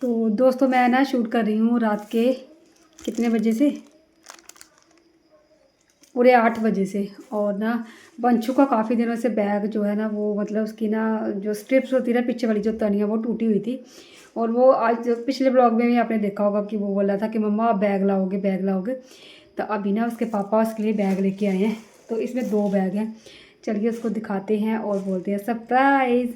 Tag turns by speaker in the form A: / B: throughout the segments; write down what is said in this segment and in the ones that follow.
A: तो दोस्तों मैं ना शूट कर रही हूँ रात के कितने बजे से, पूरे 8 बजे से। और ना बंशु का काफ़ी दिनों से बैग जो है ना वो मतलब उसकी ना जो स्ट्रिप्स होती है ना पीछे वाली जो तनिया वो टूटी हुई थी। और वो आज पिछले ब्लॉग में भी आपने देखा होगा कि वो बोला था कि मम्मा आप बैग लाओगे बैग लाओगे। तो अभी ना उसके पापा उसके लिए बैग लेके आए हैं। तो इसमें 2 बैग हैं, चलिए उसको दिखाते हैं और बोलते हैं सरप्राइज़।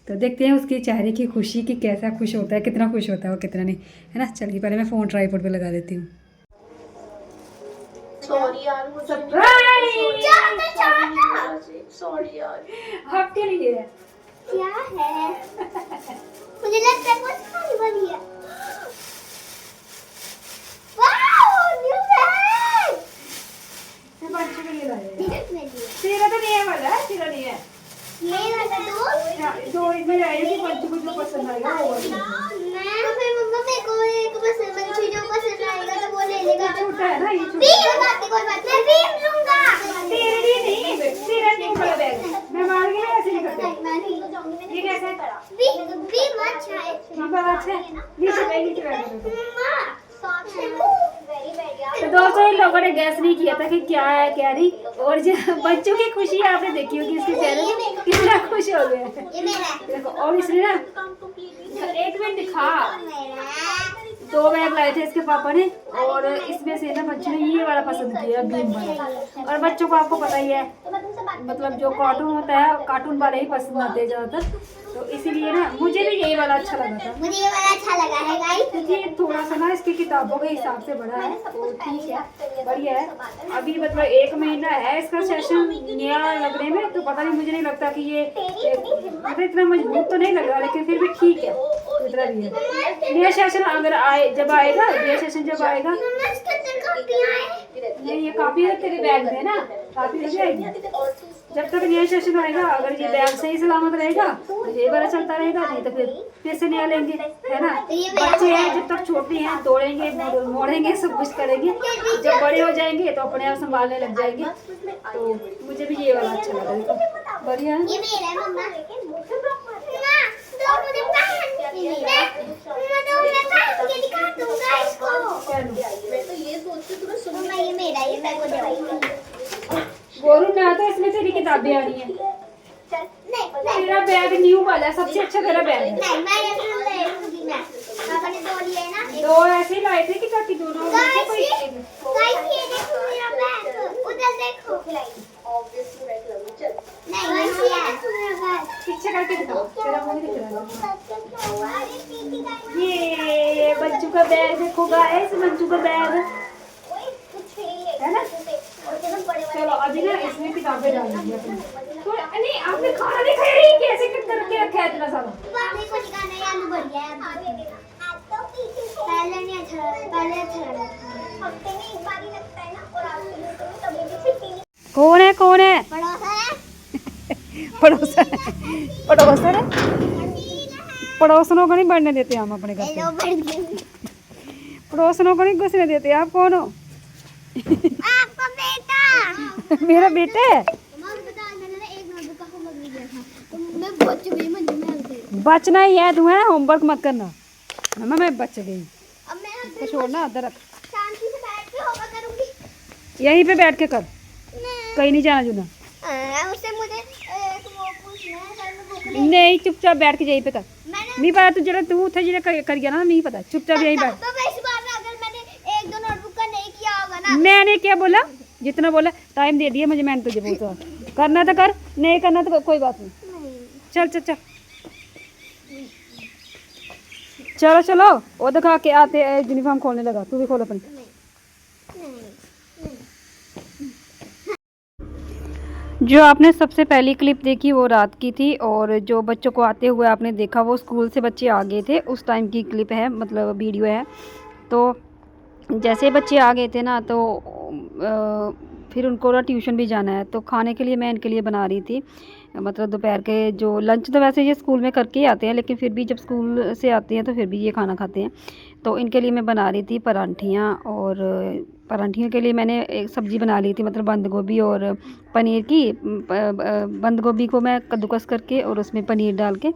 A: तो देखते हैं उसके चेहरे की खुशी कि कैसा खुश होता है, कितना खुश होता है और कितना नहीं, है ना। चलिए पहले मैं फ़ोन ट्राइपॉड पे लगा देती हूँ।
B: सॉरी यार, मुझे
A: सरप्राइज
B: सॉरी यार।
A: आपके लिए
C: क्या है? मुझे लगता है कुछ खाने वाली है। Wow, new bag.
A: मैं बच्चे के लिए लाए हैं।
C: मेरे लिए।
A: तेरा तो नहीं है वाला, तेरा नहीं है।
C: ये वाला
A: जो इसमें लाए कि बच्चे को जो पसंद आएगा वो वाला।
C: मैं तो फिर मम्मा मेरे को एक पसंद मुझे जो पसंद आएगा तो वो ले लेगा।
A: छोटा है ना ये, छोटा
C: कोई बात नहीं, मैं भी लूंगा।
A: तेरे लिए नहीं, तेरा नहीं बड़ा बैग है। मैं मार के ऐसे नहीं करता।
C: मैं नहीं।
A: ये कैसा है?
C: भी अच्छा है।
A: ये बड़ा अच्छा है। नीचे बैग
C: मम्मा साथ में वेरी बढ़िया।
A: तो दोस्तों इन लोगों ने गैस नहीं किया था कि क्या है क्या नहीं। और जो बच्चों की खुशी आपने देखी होगी इसके चेहरे में कितना खुश हो गया है।
C: ये मेरा है।
A: देखो और इसने ना एक मिनट दिखा, 2 बैग लाए थे इसके पापा ने और इसमें से ना बच्चों ने ये वाला पसंद किया भीम वाला। और बच्चों को आपको पता ही है मतलब जो कार्टून होता है कार्टून वाले ही पसंद आते हैं ज़्यादातर। तो इसीलिए ना मुझे भी यही वाला अच्छा लगा था।
C: मुझे ये वाला अच्छा लगा है गाइस।
A: क्योंकि थोड़ा सा ना इसकी किताबों के हिसाब से बड़ा है तो ठीक है, बढ़िया है। अभी मतलब 1 महीना है इसका सेशन नया लगने में, तो पता नहीं मुझे नहीं लगता कि ये मतलब इतना मजबूत तो नहीं लग रहा, लेकिन फिर भी ठीक है इतना भी है। नया सेशन अगर आए जब आएगा, नया सेशन जब आएगा नहीं ये काफी तेरे बैग में ना काफी लग जाएगी। जब तक नया सेशन आएगा अगर ये बैग सही सलामत रहेगा तो ये वाला चलता रहेगा, नहीं तो फिर से नया लेंगे, है ना। बच्चे हैं जब तक छोटे हैं तोड़ेंगे मोड़ेंगे सब कुछ करेंगे, जब बड़े हो जाएंगे तो अपने आप संभालने लग जाएंगे। तो मुझे भी ये वाला अच्छा लगा, देखो बढ़िया है।
C: ये मेरा है मम्मा। तो मुझे पहन के दिखा दूंगा इसको।
B: मैं तो ये सोचती हूँ तुम्हें
C: मम्मा ये मेरा है, मैं को दूंगा।
A: गोरू ना तो इसमें तेरी किताबें आ रही हैं।
C: नहीं
A: तेरा बैग न्यू वाला है, सबसे अच्छा तेरा बैग है।
C: नहीं मैं ये ले लूंगी। मैं पापा ने 2 लिए ना।
A: 2 ऐसे ही लाए थे कि ताकि दोनों
C: गाइस ये देखो मेरा बैग, उधर देखो।
B: ऑब्वियसली मैं खिलाऊंगी। चल
C: नहीं ये है मेरा बैग।
A: पीछे करके दिखाओ, तेरा मुंह नहीं दिख रहा है। ये बच्चू का बैग देखो गाइस, बच्चू का बैग है ना। चलो अभी ना इसमें किताबें डाल दीजिए अपनी। तो नहीं आपने खाना नहीं खाया, ये कैसे करके रखा है इतना सारा?
C: पहले नहीं अच्छा लगा, पहले अच्छा लगा। हफ्ते में एक बार ही लगता है ना, और आपके लिए तो तभी भी फिटिंग।
A: कौन है कौन है?
C: पड़ोसा है।
A: पड़ोसन पड़ोसन है। पड़ोसनों को नहीं बढ़ने देते हम अपने घर पे।
C: हेलो बढ़ गए।
A: पड़ोसनों को नहीं घुसने देते। आप कौन हो?
C: आपका बेटा।
A: मेरा बेटा है।
C: मम्मा बता मैंने ना एक नोटबुक का होमवर्क भी दिया था, तो मैं बच गई मुझे में।
A: बचना ही है तुम्हें, होमवर्क मत करना। मम्मा मैं बच गई।
C: अब मैं
A: तो छोड़ना अदर रख,
C: शांति से बैठ के होमवर्क करूंगी।
A: यहीं पे बैठ के कर, कहीं नहीं जाना जुना।
C: उससे मुझे एक वो पूछना है, सर में भूख नहीं।
A: नहीं चुपचाप बैठ के यहीं पे कर।
C: मैंने
A: नहीं पता तुझे, तू उठे जिला कर गया ना, नहीं पता, चुपचाप यहीं बैठ।
C: तो इस बार अगर मैंने 1-2 नोटबुक का नहीं किया होगा ना।
A: मैंने क्या बोला, जितना बोला टाइम दे दिया मुझे, मैंने तुझे बोला करना तो कर, नहीं करना तो कोई बात नहीं। चल चल चल चलो चलो, वो दिखा के आते यूनिफॉर्म खोलने लगा, तू भी खोल अपनी। जो आपने सबसे पहली क्लिप देखी वो रात की थी, और जो बच्चों को आते हुए आपने देखा वो स्कूल से बच्चे आ गए थे उस टाइम की क्लिप है, मतलब वीडियो है। तो जैसे बच्चे आ गए थे ना तो फिर उनको ना ट्यूशन भी जाना है, तो खाने के लिए मैं इनके लिए बना रही थी, मतलब दोपहर के जो लंच तो वैसे ये स्कूल में करके ही आते हैं, लेकिन फिर भी जब स्कूल से आते हैं तो फिर भी ये खाना खाते हैं। तो इनके लिए मैं बना रही थी परांठियाँ, और परांठियों के लिए मैंने एक सब्ज़ी बना ली थी, मतलब बंद गोभी और पनीर की। बंद गोभी को मैं कद्दूकस करके और उसमें पनीर डाल के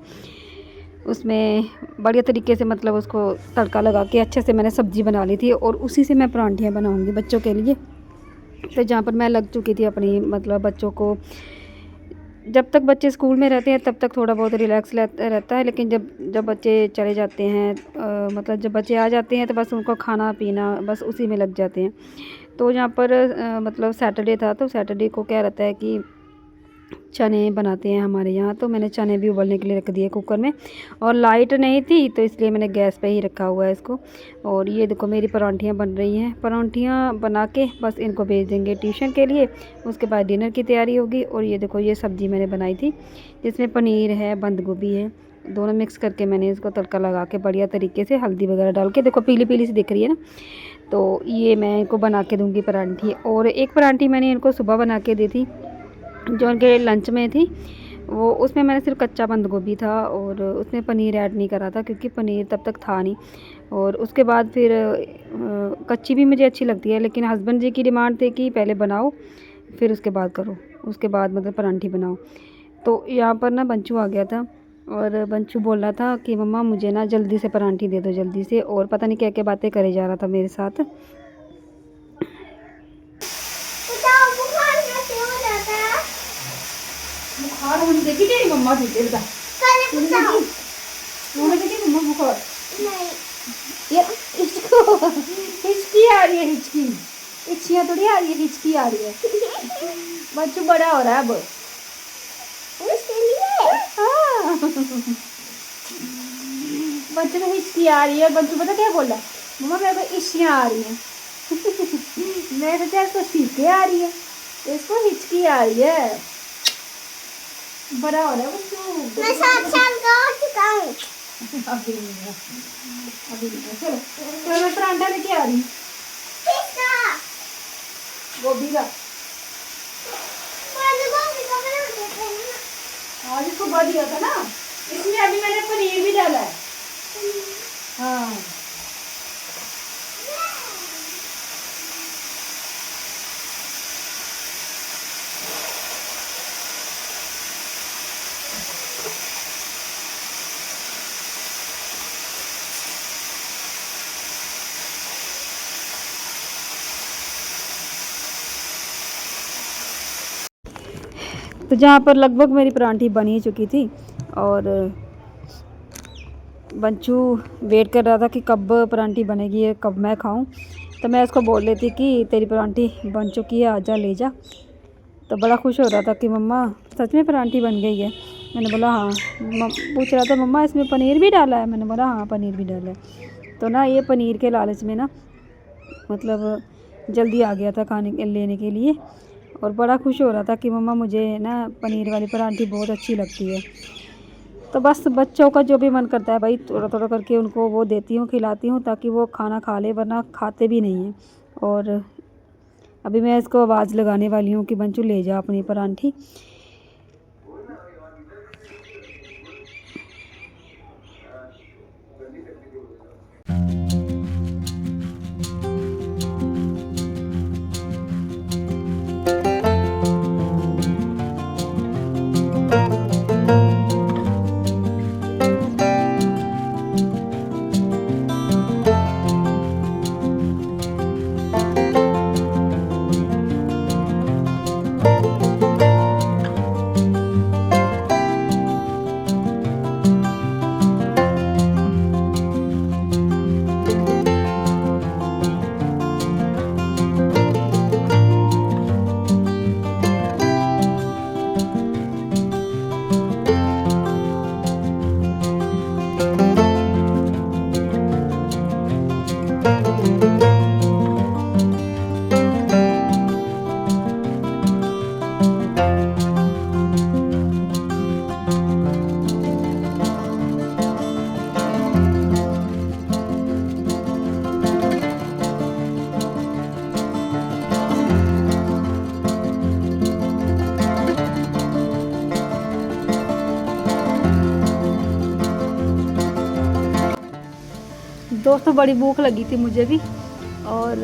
A: उसमें बढ़िया तरीके से मतलब उसको तड़का लगा के अच्छे से मैंने सब्ज़ी बना ली थी और उसी से मैं परांठियाँ बनाऊँगी बच्चों के लिए। तो जहाँ पर मैं लग चुकी थी अपनी मतलब बच्चों को, जब तक बच्चे स्कूल में रहते हैं तब तक थोड़ा बहुत रिलैक्स रहता है, लेकिन जब जब बच्चे चले जाते हैं मतलब जब बच्चे आ जाते हैं तो बस उनको खाना पीना बस उसी में लग जाते हैं। तो यहाँ पर मतलब सैटरडे था, तो सैटरडे को क्या रहता है कि चने बनाते हैं हमारे यहाँ, तो मैंने चने भी उबलने के लिए रख दिए कुकर में, और लाइट नहीं थी तो इसलिए मैंने गैस पे ही रखा हुआ है इसको। और ये देखो मेरी परांठियाँ बन रही हैं, परांठियाँ बना के बस इनको भेज देंगे ट्यूशन के लिए, उसके बाद डिनर की तैयारी होगी। और ये देखो ये सब्ज़ी मैंने बनाई थी जिसमें पनीर है, बंद गोभी है, दोनों मिक्स करके मैंने इसको तड़का लगा के बढ़िया तरीके से हल्दी वगैरह डाल के, देखो पीली पीली सी दिख रही है ना, तो ये मैं इनको बना के दूँगी परांठी। और एक परांठी मैंने इनको सुबह बना के दी थी जो उनके लंच में थी, वो उसमें मैंने सिर्फ कच्चा बंद गोभी था और उसमें पनीर ऐड नहीं करा था क्योंकि पनीर तब तक था नहीं। और उसके बाद फिर कच्ची भी मुझे अच्छी लगती है, लेकिन हस्बैंड जी की डिमांड थी कि पहले बनाओ फिर उसके बाद करो, उसके बाद मतलब परांठी बनाओ। तो यहाँ पर ना बंचू आ गया था और बंचू बोल रहा था कि मम्मा मुझे ना जल्दी से परांठी दे दो जल्दी से, और पता नहीं क्या क्या बातें करे जा रहा था मेरे साथ।
C: बताओ बुखार कैसे हो जाता है?
A: बुखार होने देखी तेरी मम्मा थी तेरे का,
C: कल बताओ।
A: होने देखी मम्मा बुखार,
C: नहीं
A: ये इसको हिचकी आ रही है, हिचकी इच्छियाँ थोड़ी आ रही है, हिचकी आ रही है। बच्चू बड़ा हो रहा है अब।
C: उसके लिए
A: हाँ बच्चे को हिचकी आ रही है, बच्चू पता क्या बोल रहा है, मम्मा मेरे को इच्छियाँ आ रही हैं। मैं सोचा इसको छींके आ रही है, इसको हिचकी आ रही है, बड़ा हो रहा है बच्चू।
C: मैं 7 साल का हो चुका हूँ।
A: अभी नहीं है, अभी नहीं है। चलो तो मैं परांठा लेके आ रही हूँ,
C: किसका?
A: गोभी का।
C: बंद गोभी का बना देते हैं ना।
A: आज इसको बढ़ दिया था ना, इसमें अभी मैंने पनीर भी डाला है। हाँ तो जहाँ पर लगभग मेरी परांठी बन ही चुकी थी और बंचू वेट कर रहा था कि कब परांठी बनेगी है, कब मैं खाऊं। तो मैं उसको बोल रही थी कि तेरी परांठी बन चुकी है, आजा ले जा। तो बड़ा खुश हो रहा था कि मम्मा सच में परांठी बन गई है। मैंने बोला हाँ, पूछ रहा था मम्मा इसमें पनीर भी डाला है, मैंने बोला हाँ पनीर भी डाला है। तो ना ये पनीर के लालच में ना मतलब जल्दी आ गया था खाने लेने के लिए, और बड़ा खुश हो रहा था कि मम्मा मुझे ना पनीर वाली परांठी बहुत अच्छी लगती है। तो बस बच्चों का जो भी मन करता है भाई थोड़ा थोड़ा करके उनको वो देती हूँ, खिलाती हूँ ताकि वो खाना खा ले, वरना खाते भी नहीं हैं। और अभी मैं इसको आवाज़ लगाने वाली हूँ कि बंचू ले जा अपनी परांठी। दोस्तों बड़ी भूख लगी थी मुझे भी, और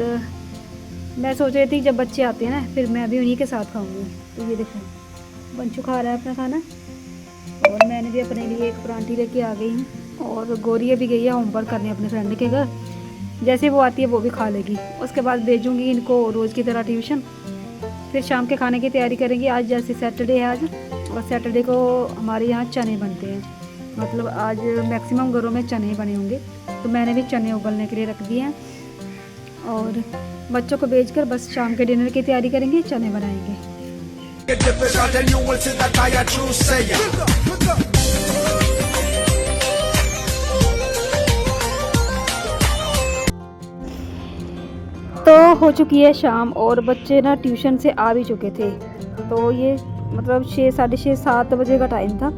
A: मैं सोच रही थी जब बच्चे आते हैं ना फिर मैं भी उन्हीं के साथ खाऊंगी। तो ये देखो बंचू खा रहा है अपना खाना, और मैंने मैंने भी अपने लिए एक परांठी लेके आ गई हूँ और गौरी भी गई है होमवर्क करने अपने फ्रेंड के घर। जैसे वो आती है वो भी खा लेगी, उसके बाद भेजूँगी इनको रोज़ की तरह ट्यूशन। फिर शाम के खाने की तैयारी करेंगे। आज जैसे सैटरडे है आज, और सैटरडे को हमारे यहाँ चने बनते हैं, मतलब आज मैक्सिमम घरों में चने बने होंगे, तो मैंने भी चने उबलने के लिए रख दिए हैं। और बच्चों को भेजकर बस शाम के डिनर की तैयारी करेंगे, चने बनाएंगे। तो हो चुकी है शाम और बच्चे ना ट्यूशन से आ भी चुके थे। तो ये मतलब 6, साढ़े 6, 7 बजे का टाइम था।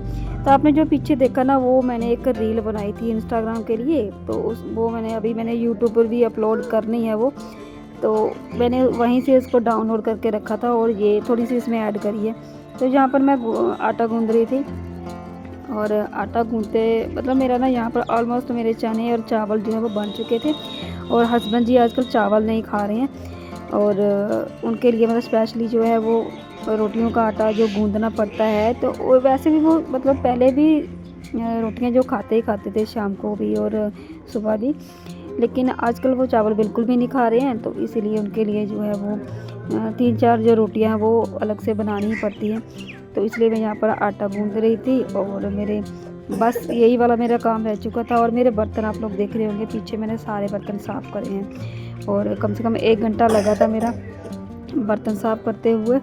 A: तो आपने जो पीछे देखा ना, वो मैंने एक रील बनाई थी इंस्टाग्राम के लिए, तो वो मैंने यूट्यूब पर भी अपलोड करनी है वो, तो मैंने वहीं से इसको डाउनलोड करके रखा था और ये थोड़ी सी इसमें ऐड करी है। तो यहाँ पर मैं आटा गूंद रही थी और आटा गूंदते मतलब मेरा ना यहाँ पर ऑलमोस्ट मेरे चने और चावल जो है वो बन चुके थे। और हस्बैंड जी आजकल चावल नहीं खा रहे हैं और उनके लिए मतलब स्पेशली जो है वो रोटियों का आटा जो गूंदना पड़ता है। तो वैसे भी वो मतलब पहले भी रोटियां जो खाते थे शाम को भी और सुबह भी, लेकिन आजकल वो चावल बिल्कुल भी नहीं खा रहे हैं। तो इसीलिए उनके लिए जो है वो 3-4 जो रोटियां हैं वो अलग से बनानी ही पड़ती हैं। तो इसलिए मैं यहाँ पर आटा गूंद रही थी और मेरे बस यही वाला मेरा काम रह चुका था। और मेरे बर्तन आप लोग देख रहे होंगे पीछे, मैंने सारे बर्तन साफ़ करे हैं और कम से कम 1 घंटा लगा था मेरा बर्तन साफ़ करते हुए।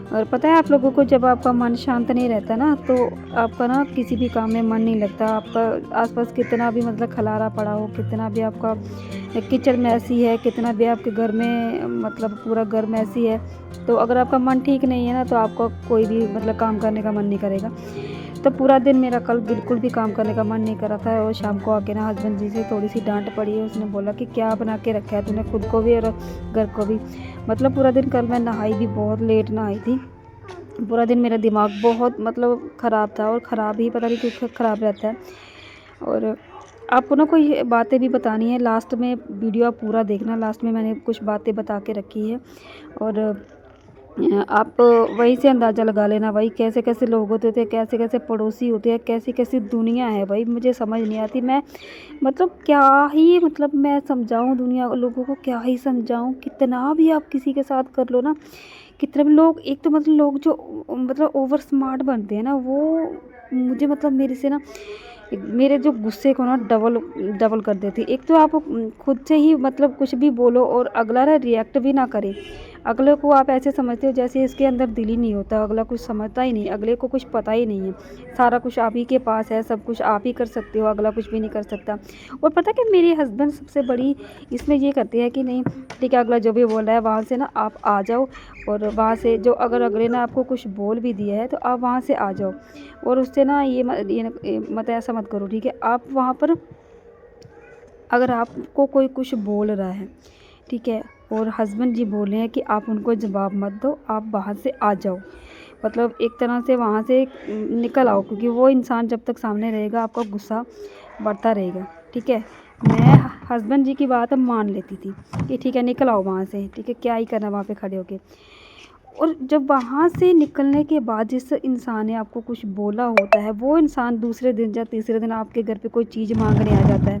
A: और पता है आप लोगों को, जब आपका मन शांत नहीं रहता ना, तो आपका ना किसी भी काम में मन नहीं लगता। आपका आसपास कितना भी मतलब खलारा पड़ा हो, कितना भी आपका किचन में ऐसी है, कितना भी आपके घर में मतलब पूरा घर में ऐसी है, तो अगर आपका मन ठीक नहीं है ना, तो आपका कोई भी मतलब काम करने का मन नहीं करेगा। तो पूरा दिन मेरा कल बिल्कुल भी काम करने का मन नहीं कर रहा था। और शाम को आके ना हस्बैंड जी से थोड़ी सी डांट पड़ी है। उसने बोला कि क्या बना के रखा है तूने खुद को भी और घर को भी। मतलब पूरा दिन कल मैं नहाई भी बहुत लेट नहाई थी। पूरा दिन मेरा दिमाग बहुत मतलब ख़राब था और ख़राब ही पता नहीं क्यों ख़राब रहता है। और आपको ना कोई बातें भी बतानी है, लास्ट में वीडियो आप पूरा देखना, लास्ट में मैंने कुछ बातें बता के रखी है और आप वहीं से अंदाज़ा लगा लेना भाई कैसे कैसे लोग होते थे, कैसे कैसे पड़ोसी होते हैं, कैसी कैसी दुनिया है भाई। मुझे समझ नहीं आती, मैं मतलब क्या ही मतलब मैं समझाऊं दुनिया लोगों को, क्या ही समझाऊं। कितना भी आप किसी के साथ कर लो ना, कितने भी लोग, एक तो मतलब लोग जो मतलब ओवर स्मार्ट बनते हैं ना, वो मुझे मतलब मेरे से ना मेरे जो गुस्से को ना डबल कर देती। एक तो आप खुद से ही मतलब कुछ भी बोलो और अगला ना रिएक्ट भी ना करे। अगले को आप ऐसे समझते हो जैसे इसके अंदर दिल ही नहीं होता, अगला कुछ समझता ही नहीं, अगले को कुछ पता ही नहीं है, सारा कुछ आप ही के पास है, सब कुछ आप ही कर सकते हो, अगला कुछ भी नहीं कर सकता। और पता कि मेरे हस्बैंड सबसे बड़ी इसमें ये करते हैं कि नहीं ठीक है, अगला जो भी बोल रहा है वहाँ से ना आप आ जाओ, और वहाँ से जो अगर अगले ने आपको कुछ बोल भी दिया है तो आप वहाँ से आ जाओ, और उससे ना ये मत ऐसा मत करो, ठीक है। आप वहाँ पर अगर आपको कोई कुछ बोल रहा है, ठीक है, और हस्बैंड जी बोल रहे हैं कि आप उनको जवाब मत दो, आप वहाँ से आ जाओ, मतलब एक तरह से वहाँ से निकल आओ, क्योंकि वो इंसान जब तक सामने रहेगा आपका गुस्सा बढ़ता रहेगा, ठीक है। मैं हस्बैंड जी की बात मान लेती थी कि ठीक है निकल आओ वहाँ से, ठीक है, क्या ही करना वहाँ पे खड़े होके। और जब वहाँ से निकलने के बाद जिस इंसान ने आपको कुछ बोला होता है, वो इंसान दूसरे दिन या तीसरे दिन आपके घर पे कोई चीज़ मांगने आ जाता है,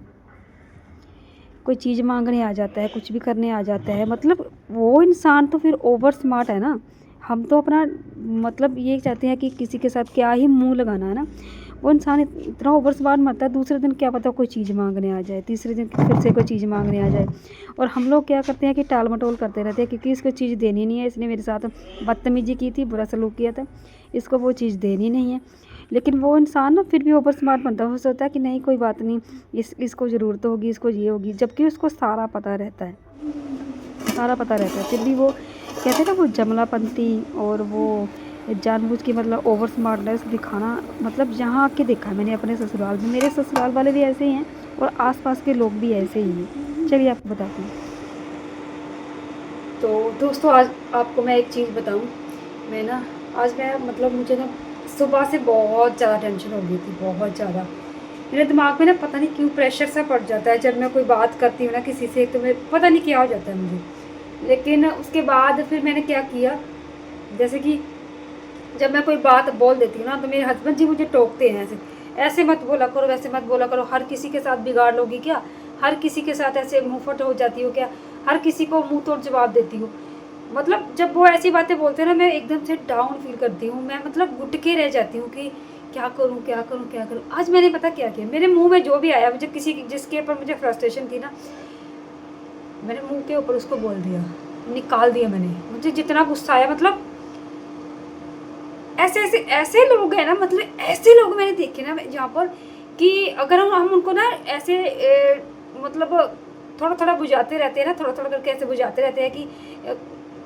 A: कोई चीज़ मांगने आ जाता है, कुछ भी करने आ जाता है, मतलब वो इंसान तो फिर ओवर स्मार्ट है ना। हम तो अपना मतलब ये चाहते हैं कि किसी के साथ क्या ही मुंह लगाना है ना, वो इंसान इतना ओवर स्मार्ट मरता है, दूसरे दिन क्या पता कोई चीज़ मांगने आ जाए, तीसरे दिन फिर से कोई चीज़ मांगने आ जाए। और हम लोग क्या करते हैं कि टाल मटोल करते रहते हैं, क्योंकि इसको चीज़ देनी नहीं है, इसने मेरे साथ बदतमीजी की थी, बुरा सलूक किया था, इसको वो चीज़ देनी नहीं है। लेकिन वो इंसान ना फिर भी ओवर स्मार्ट बनता है, वो सोचता है कि नहीं कोई बात नहीं, इसको ज़रूरत होगी, इसको ये होगी, जबकि उसको सारा पता रहता है, सारा पता रहता है, फिर भी वो कहते हैं ना वो जमलापंती और वो जानबूझ के मतलब ओवर स्मार्टनेस दिखाना। मतलब यहाँ आके देखा मैंने अपने ससुराल में, मेरे ससुराल वाले भी ऐसे ही हैं और आसपास के लोग भी ऐसे ही हैं। चलिए आपको बताती हूँ। तो दोस्तों आज आपको मैं एक चीज़ बताऊँ, आज मैं मतलब मुझे ना सुबह से बहुत ज़्यादा टेंशन हो गई थी, बहुत ज़्यादा। मेरे दिमाग में ना पता नहीं क्यों प्रेशर सा पड़ जाता है जब मैं कोई बात करती हूँ ना किसी से, तो मैं पता नहीं क्या हो जाता है मुझे। लेकिन उसके बाद फिर मैंने क्या किया, जैसे कि जब मैं कोई बात बोल देती हूँ ना तो मेरे हस्बैंड जी मुझे टोकते हैं, ऐसे ऐसे मत बोला करो, वैसे मत बोला करो, हर किसी के साथ बिगाड़ लोगी क्या, हर किसी के साथ ऐसे मुंहफट हो जाती हो क्या, हर किसी को मुंह तोड़ जवाब देती हो। मतलब जब वो ऐसी बातें बोलते हैं ना, मैं एकदम से डाउन फील करती हूँ, मैं मतलब घुट के रह जाती हूँ कि क्या करूँ क्या करूँ क्या करूँ। आज मैंने पता क्या किया, मेरे मुँह में जो भी आया, मुझे किसी जिसके ऊपर मुझे फ्रस्ट्रेशन थी ना, मैंने मुँह के ऊपर उसको बोल दिया, निकाल दिया मैंने। मुझे जितना गुस्सा आया, मतलब ऐसे ऐसे ऐसे लोग हैं ना, मतलब ऐसे लोग मैंने देखे ना जहाँ पर कि अगर हम उनको ना ऐसे मतलब थोड़ा थोड़ा बुझाते रहते हैं ना, थोड़ा थोड़ा करके ऐसे बुझाते रहते हैं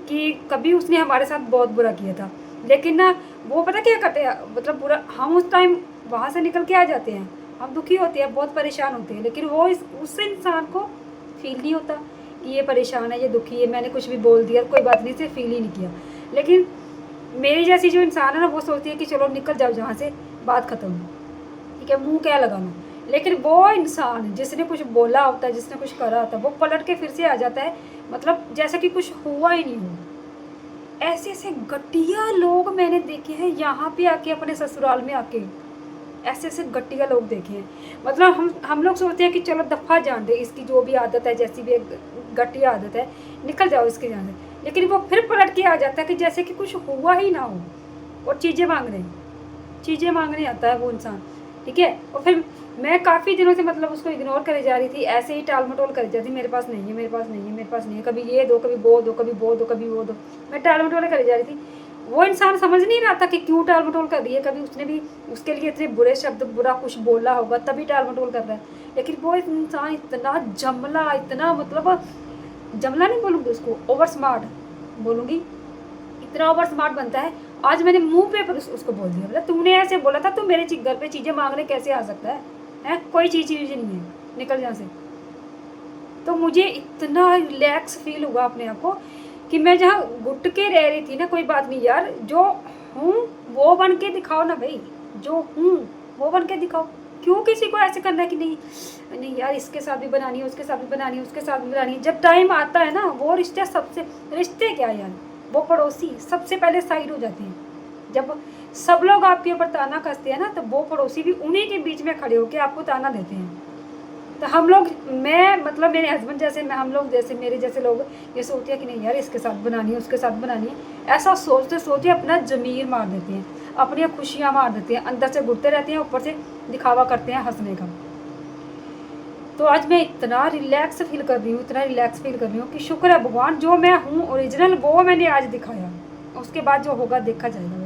A: कि कभी उसने हमारे साथ बहुत बुरा किया था, लेकिन ना वो पता क्या करते हैं, मतलब बुरा हम उस टाइम वहाँ से निकल के आ जाते हैं, हम दुखी होते हैं, बहुत परेशान होते हैं, लेकिन वो उस इंसान को फील नहीं होता कि ये परेशान है, ये दुखी है, मैंने कुछ भी बोल दिया, कोई बात नहीं, से फील ही नहीं किया। लेकिन मेरी जैसी जो इंसान है ना, वो सोचती है कि चलो निकल जाओ जहाँ से, बात ख़त्म, ठीक है, मुंह क्या लगाना। लेकिन वो इंसान जिसने कुछ बोला होता है, जिसने कुछ करा होता है, वो पलट के फिर से आ जाता है, मतलब जैसा कि कुछ हुआ ही नहीं हो। ऐसे ऐसे घटिया लोग मैंने देखे हैं यहाँ पे आके, अपने ससुराल में आके ऐसे ऐसे घटिया लोग देखे हैं। मतलब हम लोग सोचते हैं कि चलो दफ़ा जान दे, इसकी जो भी आदत है, जैसी भी घटिया आदत है, निकल जाओ इसके जान से। लेकिन वो फिर पलट के आ जाता है कि जैसे कि कुछ हुआ ही ना हो, और चीज़ें मांगने आता है वो इंसान, ठीक है। और फिर मैं काफ़ी दिनों से मतलब उसको इग्नोर करे जा रही थी, ऐसे ही टाल मटोल करे जाती, मेरे पास नहीं है, मेरे पास नहीं है, मेरे पास नहीं है, कभी ये दो, कभी वो दो, कभी वो दो, कभी वो दो, मैं टाल मटोल करे जा रही थी। वो इंसान समझ नहीं रहा था कि क्यों टाल मटोल कर रही है, कभी उसने भी उसके लिए इतने बुरे शब्द, बुरा कुछ बोला होगा, तभी टाल मटोल कर रहा है। लेकिन वो इंसान इतना जमला, इतना मतलब जमला नहीं बोलूँगी उसको, ओवर स्मार्ट बोलूँगी, इतना ओवर स्मार्ट बनता है। आज मैंने मुंह पे पर उसको बोल दिया, मतलब तूने ऐसे बोला था, तू मेरे घर पे चीज़ें मांगने कैसे आ सकता है, कोई चीज़ नहीं है, निकल यहाँ से। तो मुझे इतना रिलैक्स फील हुआ अपने आप को कि मैं जहाँ घुट के रह रही थी ना, कोई बात नहीं यार, जो हूँ वो बन के दिखाओ ना भाई, जो हूँ वो बन के दिखाओ। क्यों किसी को ऐसे करना है कि नहीं नहीं यार, इसके साथ भी बनानी है, उसके साथ भी बनानी है, उसके साथ भी बनानी है। जब टाइम आता है ना, वो रिश्ते रिश्ते क्या यार, वो पड़ोसी सबसे पहले साइड हो जाते हैं। जब सब लोग आपके ऊपर ताना कसते हैं ना, तो वो पड़ोसी भी उन्हीं के बीच में खड़े होकर आपको ताना देते हैं। तो हम लोग, मैं मतलब मेरे हस्बैंड जैसे, हम लोग जैसे, मेरे जैसे लोग ये सोचते हैं कि नहीं यार, इसके साथ बनानी है, उसके साथ बनानी है, ऐसा सोचते सोचते अपना ज़मीर मार देते हैं, अपनी खुशियाँ मार देते हैं, अंदर से घुटते रहते हैं, ऊपर से दिखावा करते हैं हंसने का। तो आज मैं इतना रिलैक्स फील कर रही हूँ, इतना रिलैक्स फील कर रही हूँ कि शुक्र है भगवान, जो मैं हूँ ओरिजिनल वो मैंने आज दिखाया, उसके बाद जो होगा देखा जाएगा।